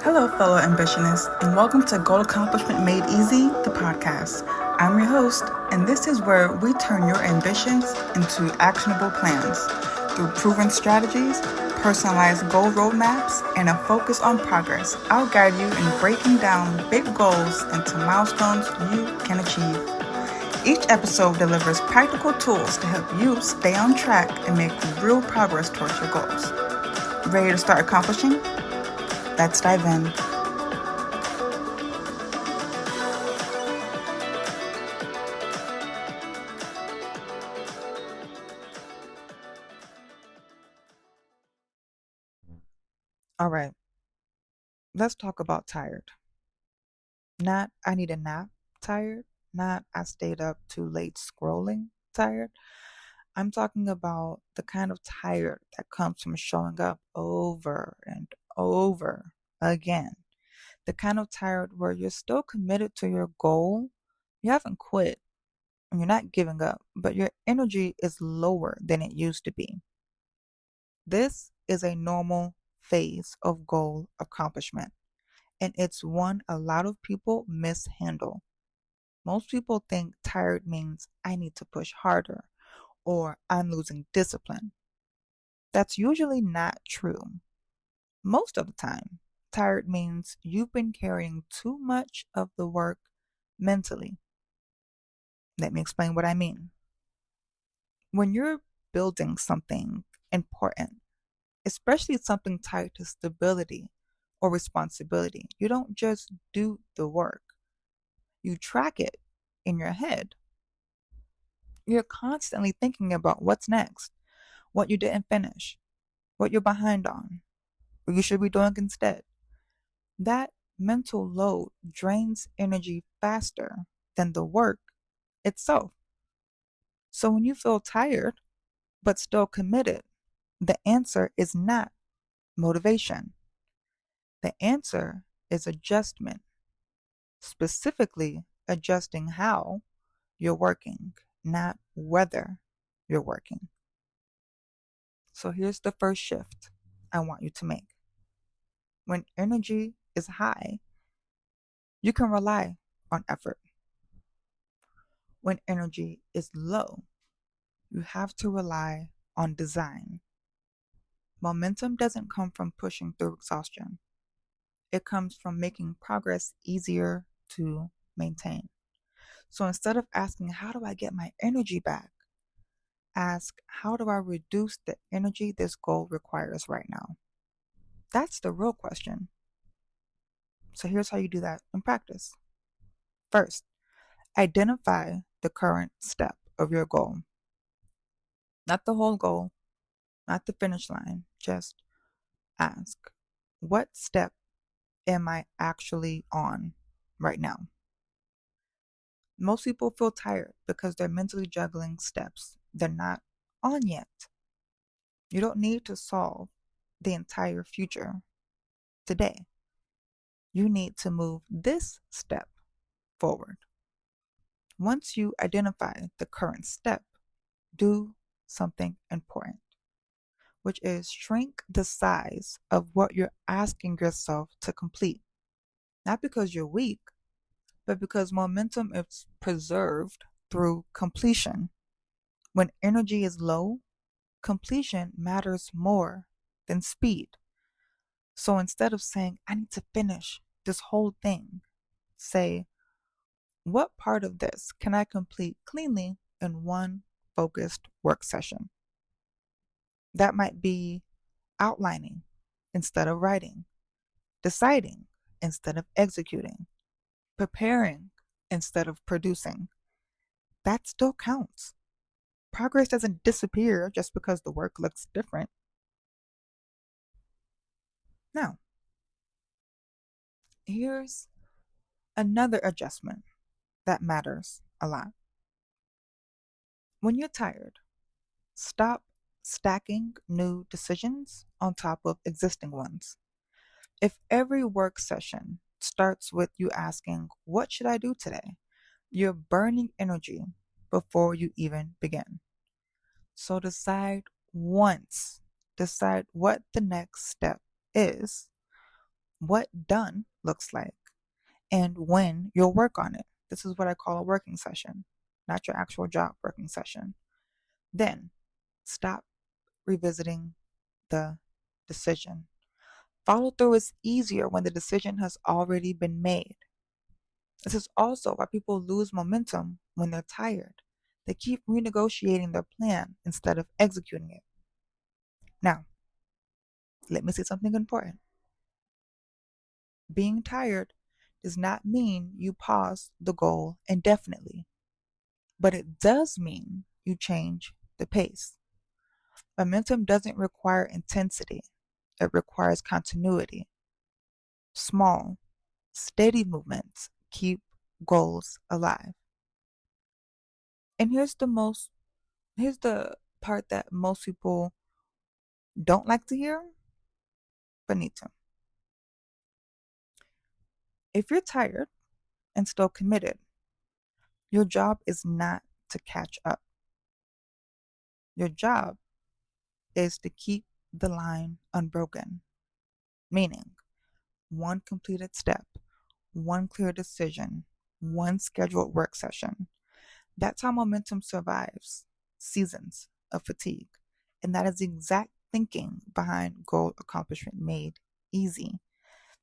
Hello, fellow ambitionists, and welcome to Goal Accomplishment Made Easy, the podcast. I'm your host, and this is where we turn your ambitions into actionable plans. Through proven strategies, personalized goal roadmaps, and a focus on progress, I'll guide you in breaking down big goals into milestones you can achieve. Each episode delivers practical tools to help you stay on track and make real progress towards your goals. Ready to start accomplishing? Let's dive in. All right, let's talk about tired. Not I need a nap tired, not I stayed up too late scrolling tired. I'm talking about the kind of tired that comes from showing up over and over again. The kind of tired where you're still committed to your goal. You haven't quit and you're not giving up, but your energy is lower than it used to be. This is a normal phase of goal accomplishment, and it's one a lot of people mishandle. Most people think tired means I need to push harder or I'm losing discipline. That's usually not true. Most of the time, tired means you've been carrying too much of the work mentally. Let me explain what I mean. When you're building something important, especially something tied to stability or responsibility, you don't just do the work, you track it in your head. You're constantly thinking about what's next, what you didn't finish, what you're behind on, what you should be doing instead. That mental load drains energy faster than the work itself. So when you feel tired but still committed, the answer is not motivation. The answer is adjustment, specifically adjusting how you're working, not whether you're working. So here's the first shift I want you to make. When energy is high, you can rely on effort. When energy is low, you have to rely on design. Momentum doesn't come from pushing through exhaustion. It comes from making progress easier to maintain. So instead of asking, how do I get my energy back? Ask, how do I reduce the energy this goal requires right now? That's the real question. So here's how you do that in practice. First, identify the current step of your goal. Not the whole goal, not the finish line. Just ask, what step am I actually on right now? Most people feel tired because they're mentally juggling steps they're not on yet. You don't need to solve the entire future today. You need to move this step forward. Once you identify the current step, do something important, which is shrink the size of what you're asking yourself to complete. Not because you're weak, but because momentum is preserved through completion. When energy is low, completion matters more than speed. So instead of saying, I need to finish this whole thing, say, what part of this can I complete cleanly in one focused work session? That might be outlining instead of writing, deciding instead of executing, preparing instead of producing. That still counts. Progress doesn't disappear just because the work looks different. Now, here's another adjustment that matters a lot. When you're tired, stop stacking new decisions on top of existing ones. If every work session starts with you asking, what should I do today? You're burning energy before you even begin. So decide once, decide what the next step is, what done looks like, and when you'll work on it. This is what I call a working session, not your actual job working session. Then stop revisiting the decision. Follow through is easier when the decision has already been made. This is also why people lose momentum when they're tired. They keep renegotiating their plan instead of executing it. Now, let me say something important. Being tired does not mean you pause the goal indefinitely, but it does mean you change the pace. Momentum doesn't require intensity, it requires continuity. Small, steady movements keep goals alive. And here's the part that most people don't like to hear, but need to. If you're tired and still committed, your job is not to catch up. Your job is to keep the line unbroken, meaning one completed step, one clear decision, one scheduled work session. That's how momentum survives seasons of fatigue. And that is the exact thinking behind Goal Accomplishment Made Easy.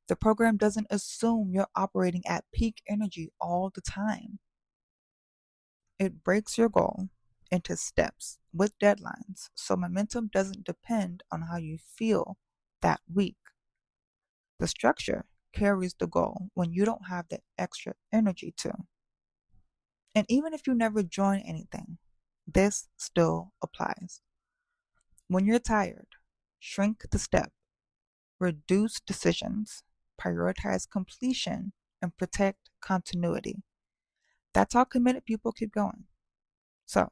The program doesn't assume you're operating at peak energy all the time. It breaks your goal into steps with deadlines, so momentum doesn't depend on how you feel that week. The structure carries the goal when you don't have the extra energy to. And even if you never join anything, this still applies. When you're tired, shrink the step, reduce decisions, prioritize completion, and protect continuity. That's how committed people keep going. So,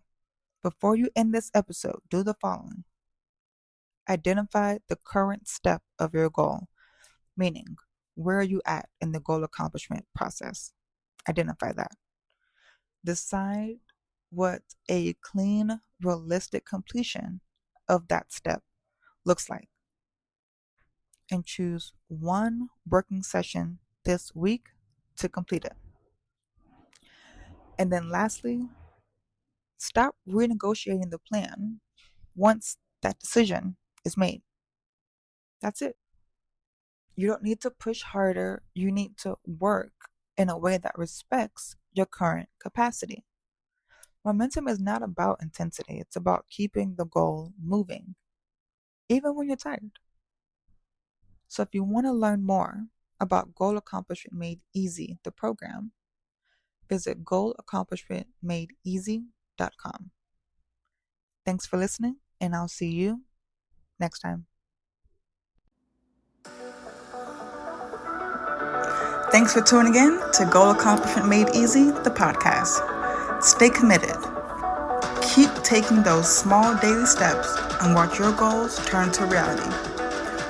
before you end this episode, do the following. Identify the current step of your goal, meaning where are you at in the goal accomplishment process? Identify that. Decide what a clean, realistic completion of that step looks like. And choose one working session this week to complete it. And then lastly, stop renegotiating the plan once that decision is made. That's it. You don't need to push harder. You need to work in a way that respects your current capacity. Momentum is not about intensity. It's about keeping the goal moving, even when you're tired. So if you want to learn more about Goal Accomplishment Made Easy, the program, visit goalaccomplishmentmadeeasy.com. Thanks for listening, and I'll see you next time. Thanks for tuning in to Goal Accomplishment Made Easy, the podcast. Stay committed. Keep taking those small daily steps and watch your goals turn to reality.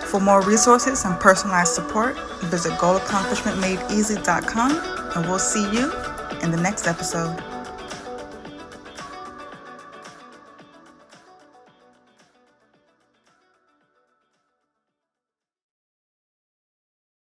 For more resources and personalized support, visit goalaccomplishmentmadeeasy.com, and we'll see you in the next episode.